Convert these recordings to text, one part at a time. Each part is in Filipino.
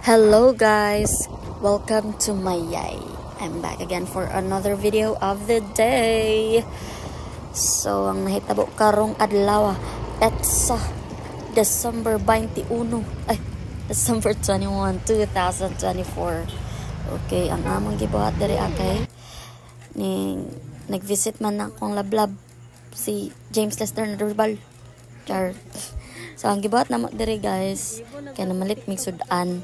Hello guys, welcome to my yay. I'm back again for another video of the day. So ang nahitabo karong adlaw petsa December 21 December 21, 2024. Okay, ang among gibuhat diri akay ning nag-visit man akong lablab si James Lester Nadarbal. Char. So ang gibuhat namo diri guys, kay namalit mig sudan.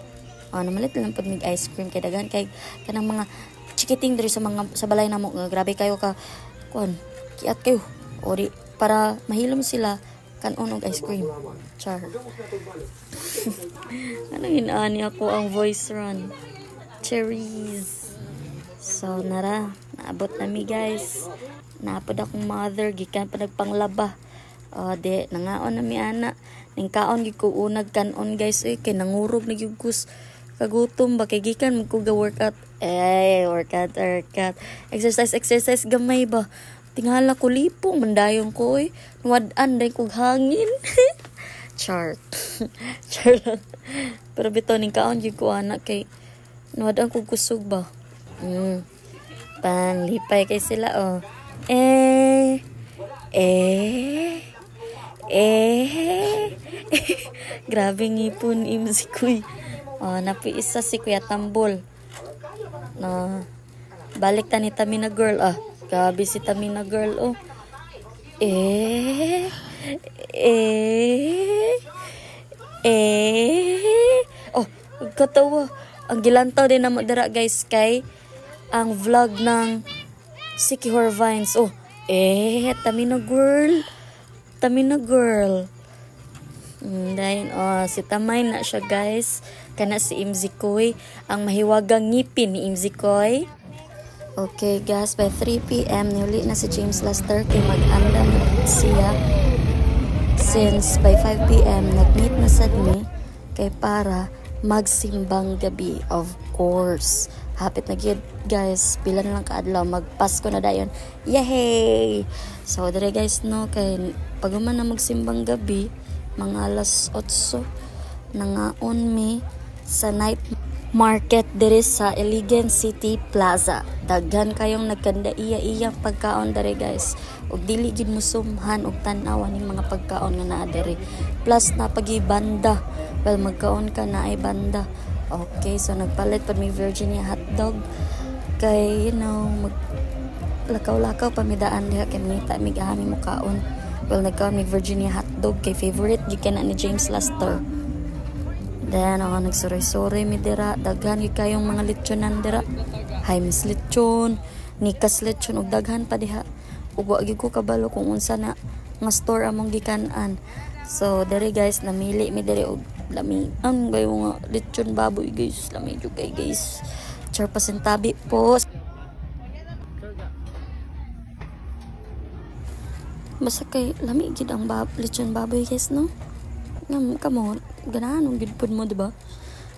Namalit lang pud mig ice cream kay daghan kay kanang mga chikiting diri sa mga sa balay namo. Grabe kayo ka kuan, kiat kayo. O di para mahilom sila kanon og ice cream. Char. Ano inaani ako ang voice run. Cherries. So nara, naabot na mi guys. Naapod akong mother gikan pa nagpanglaba. De nangaon na mi ana. Ning kaon gid ko unag kanon guys kay nangurog na gyud kus kagutom ba kay gikan mo ko ga workout. Workout. Exercise gamay ba. Tingala ko lipong mandayon ko nuwad-an day kog hangin. Chart. Char. Pero bitaw ning kaon gyud ko ana kay nuwad-an kog kusog ba. Panglipay kay sila grabe ngipon si Kuy. Napiisa si Kuya Tambol. Balik ta ni Tamina girl. Grabe si Tamina girl. Katawa. Ang gilantaw din namo dira guys kay ang vlog ng Siki Horvines. Tamina girl. Dahil si Tamay na siya guys. Kana si Imzi Koy. Ang mahiwagang ngipin ni Imzi Koy. Okay guys, by 3 PM nuli na si James Lester kay mag-andam siya. Since by 5 PM nag-meet na sad mi kay para magsimbang gabi. Of course. Hapit na gyud guys. Pila na lang kaadlaw magpasko na dayon. Yay! So dire guys no kay pag man na magsimbang gabi mga alas 8 nangaon mi sa night market diri sa Iligan City Plaza. Daghan kayong nagkanda iya pagkaon diri guys. Ug dili gid musumhan og tan-aw ning mga pagkaon nga naa diri. Plus na pagibanda. Well magkaon ka na ay banda. Okay, so nagpalit pa mi Virginia hotdog kay lakaw-lakaw pamidaan diha kay mita mig ahami mo kaon. Well nagkaon mi Virginia hotdog kay favorite gikan ni James Lester. Then nagsuray-suray mi dira, daghan gyud kayong mga lechonan dira. Himes lechon, Nikas lechon ug daghan pa diha. Ug wa gyud ko kabalo kung unsa na nga store among gikan-an. So diri guys namili mi diri og lami ang bayo nga lechon baboy guys, lami jud kay guys. Char pasintabi po. Basta kay lami gid ang lechon baboy guys no. Kamo ganahan ang gid pud mo diba?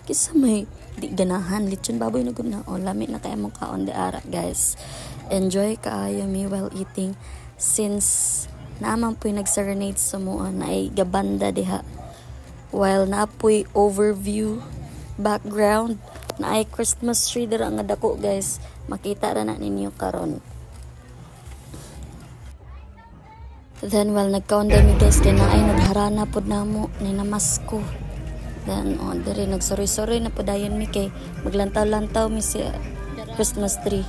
Kisa may di ganahan lechon baboy na gud na. Lami na kay among kaon di ara guys. Enjoy kaayo mi while eating since naamang po'y nag-serenade sa mua na ay gabanda diha. While naapoy overview background na ay Christmas tree dira nga dako guys. Makita ra na ninyo karon. Then while nagkaon mi guys kay na ay nagharana pud namo ni namasko. Then diri nagsorry na podayon mi kay maglantaw-lantaw mi si Christmas tree.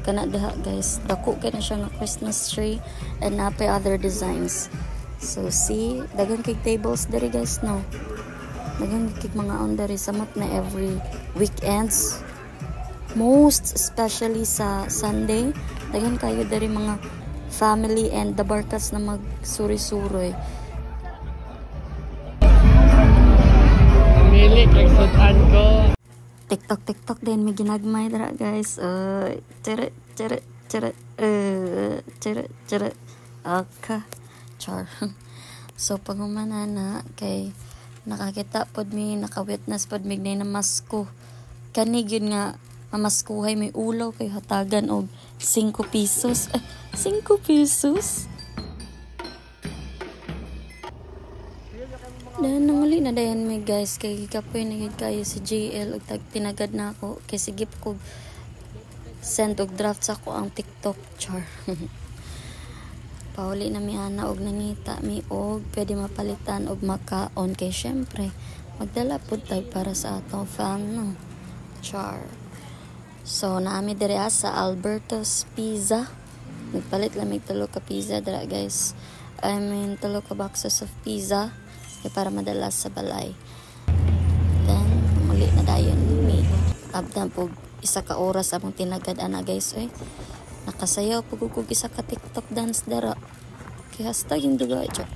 Kana diha guys, dako kay na siya nga Christmas tree and napay other designs. So see, daghang kay tables diri guys no. Daghang kay mga on diri samot na every weekends. Most especially sa Sunday, daghang kayo diri mga family and the barkas na magsuri-suroy. Mili kay sudan ko. TikTok din may ginagmay dira guys. Chere. Okay. Char. So pag na kay nakakita pod mi, naka-witness pod mi na masko. Kani gyud nga mamaskuhay may ulaw kay hatagan og 5 pesos. 5 pesos? Dahan nanguli na dayan may guys kay kapoy na gid kayo si JL ug tinagad na ako kay sigip ko send og draft sa ko ang TikTok char. Pauli na mi ana og nangita mi og pwede mapalitan og makaon kay syempre magdala pud tag para sa atong fam no char. So naami diri sa Alberto's Pizza. Nagpalit lang mig tulo ka pizza dira guys. I mean tulo ka boxes of pizza kay para madala sa balay. Then muli na dayon mi abdan pug isa ka oras among tinagad ana guys nakasayaw pug ug isa ka TikTok dance dara kay hasta yung dugay cha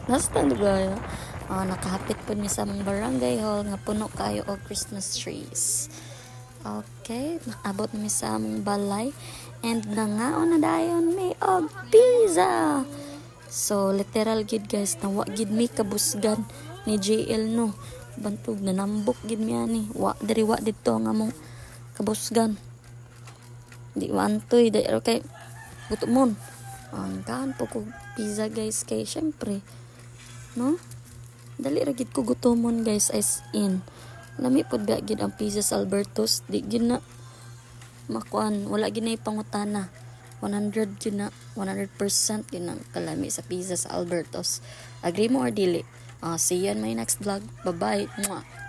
hasta dugay nakahapit pud mi sa among barangay hall nga puno kayo og Christmas trees. Okay, abot na mi sa among balay and nangaon na dayon mi og pizza. So literal gid guys na wa gid mi kabusgan ni JL no bantog na nambok gid mi ani wa dito nga mong kabusgan di wantoy dai kay gutomon ang kan po ko pizza guys kay syempre no dali ra gid ko gutomon guys as in lami pod ba gid ang pizza sa Alberto's di gid na makuan wala gid na pangutana 100 gid na 100% gid ang kalami sa pizza sa Alberto's. Agree mo or dili? See you in my next vlog. Bye bye. Mwah.